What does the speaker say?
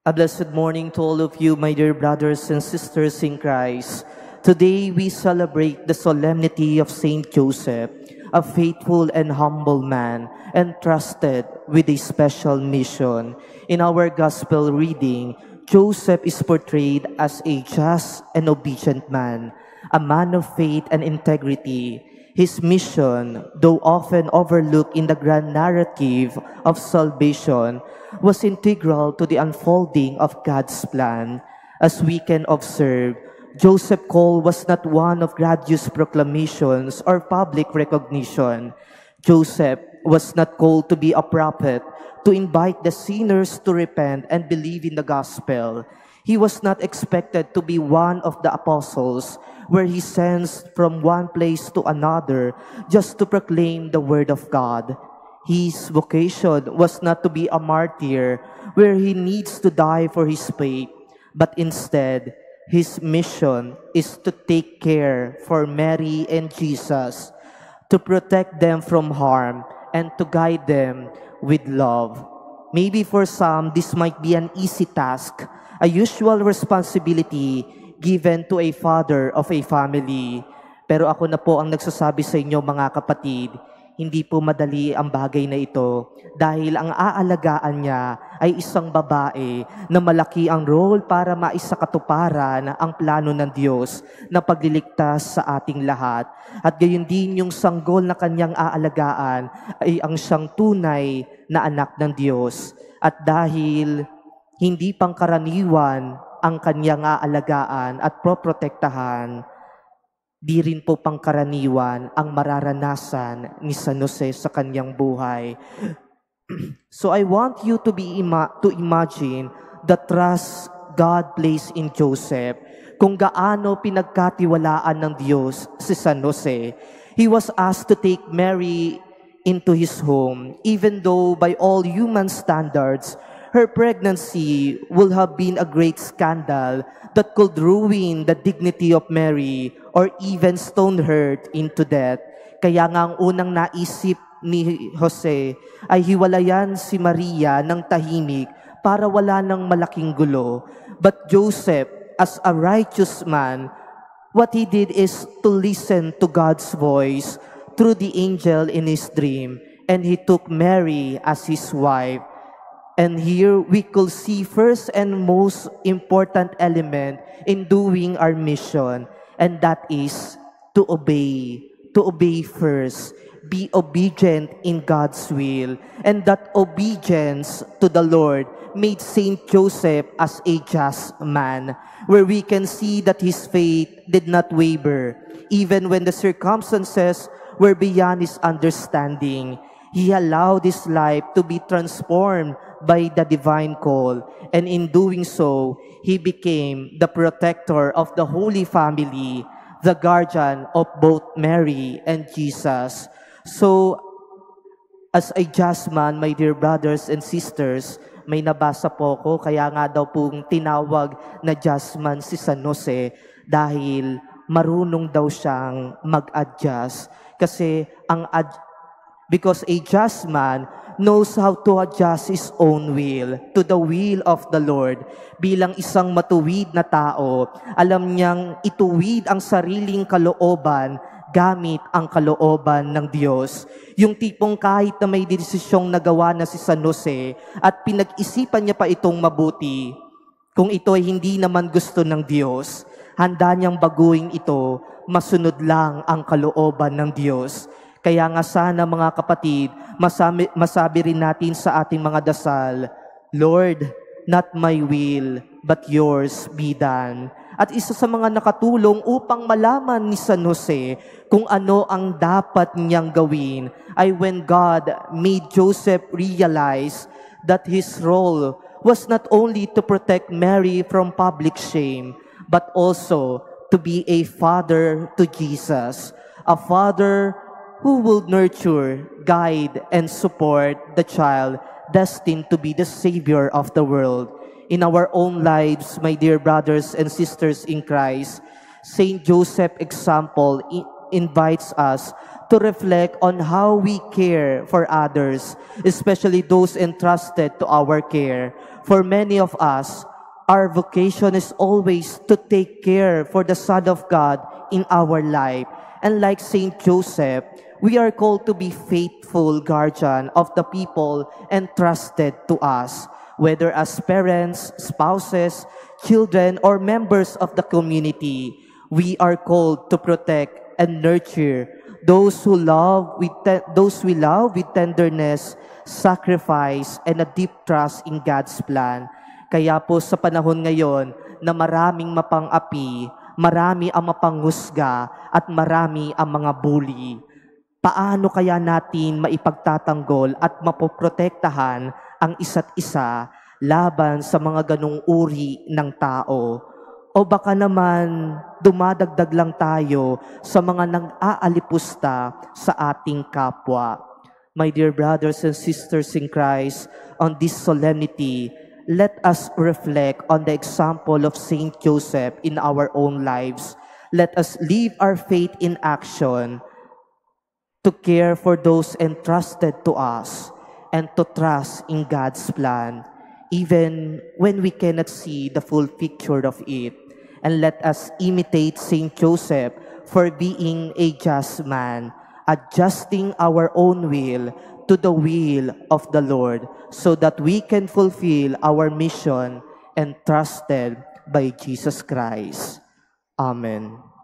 A blessed morning to all of you, my dear brothers and sisters in Christ. Today we celebrate the solemnity of Saint Joseph, a faithful and humble man, entrusted with a special mission. In our gospel reading, Joseph is portrayed as a just and obedient man, a man of faith and integrity. His mission, though often overlooked in the grand narrative of salvation, was integral to the unfolding of God's plan. As we can observe, Joseph's call was not one of gracious proclamations or public recognition. Joseph was not called to be a prophet, to invite the sinners to repent and believe in the gospel. He was not expected to be one of the apostles, where he sends from one place to another just to proclaim the word of God. His vocation was not to be a martyr, where he needs to die for his faith, but instead, his mission is to take care for Mary and Jesus, to protect them from harm, and to guide them with love. Maybe for some, this might be an easy task, a usual responsibility given to a father of a family. Pero ako na po ang nagsasabi sa inyo, mga kapatid, hindi po madali ang bagay na ito dahil ang aalagaan niya ay isang babae na malaki ang role para maisakatuparan ang plano ng Diyos na pagliligtas sa ating lahat. At gayon din yung sanggol na kanyang aalagaan ay ang siyang tunay na anak ng Diyos. At dahil hindi pangkaraniwan ang kanyang aalagaan at poprotektahan, di rin po pangkaraniwan ang mararanasan ni San Jose sa kanyang buhay. So I want you to imagine the trust God placed in Joseph, kung gaano pinagkatiwalaan ng Diyos si San Jose. He was asked to take Mary into his home, even though by all human standards, her pregnancy will have been a great scandal that could ruin the dignity of Mary or even stone her into death. Kaya nga ang unang naisip ni Jose ay hiwalayan si Maria ng tahimik para wala ng malaking gulo. But Joseph, as a righteous man, what he did is to listen to God's voice through the angel in his dream, and he took Mary as his wife. And here we could see first and most important element in doing our mission, and that is to obey. To obey first. Be obedient in God's will. And that obedience to the Lord made Saint Joseph as a just man, where we can see that his faith did not waver, even when the circumstances were beyond his understanding. He allowed his life to be transformed by the divine call, and in doing so, he became the protector of the Holy Family, the guardian of both Mary and Jesus. So, as a just man, my dear brothers and sisters, may nabasa po ko, kaya nga daw pong tinawag na just man si San Jose dahil marunong daw siyang mag-adjust. Kasi because a just man knows how to adjust his own will to the will of the Lord. Bilang isang matuwid na tao, alam niyang ituwid ang sariling kalooban gamit ang kalooban ng Diyos. Yung tipong kahit na may desisyong nagawa na si San Jose at pinag-isipan niya pa itong mabuti, kung ito ay hindi naman gusto ng Diyos, handa niyang baguhin ito, masunod lang ang kalooban ng Diyos. Kaya nga sana mga kapatid, masabi rin natin sa ating mga dasal, Lord, not my will, but yours be done. At isa sa mga nakatulong upang malaman ni San Jose kung ano ang dapat niyang gawin ay when God made Joseph realize that his role was not only to protect Mary from public shame, but also to be a father to Jesus, a father who will nurture, guide, and support the child destined to be the Savior of the world. In our own lives, my dear brothers and sisters in Christ, Saint Joseph's example invites us to reflect on how we care for others, especially those entrusted to our care. For many of us, our vocation is always to take care for the Son of God in our life. And like Saint Joseph, we are called to be faithful guardian of the people entrusted to us, whether as parents, spouses, children, or members of the community. We are called to protect and nurture those we love with tenderness, sacrifice, and a deep trust in God's plan. Kaya po sa panahon ngayon na maraming mapang-api, marami ang mapanghusga, at marami ang mga bully, paano kaya natin maipagtatanggol at mapoprotektahan ang isa't isa laban sa mga ganong uri ng tao? O baka naman dumadagdag lang tayo sa mga nang-aalipusta sa ating kapwa. My dear brothers and sisters in Christ, on this solemnity, let us reflect on the example of Saint Joseph in our own lives. Let us live our faith in action to care for those entrusted to us and to trust in God's plan, even when we cannot see the full picture of it. And let us imitate Saint Joseph for being a just man, adjusting our own will to the will of the Lord, so that we can fulfill our mission entrusted by Jesus Christ. Amen.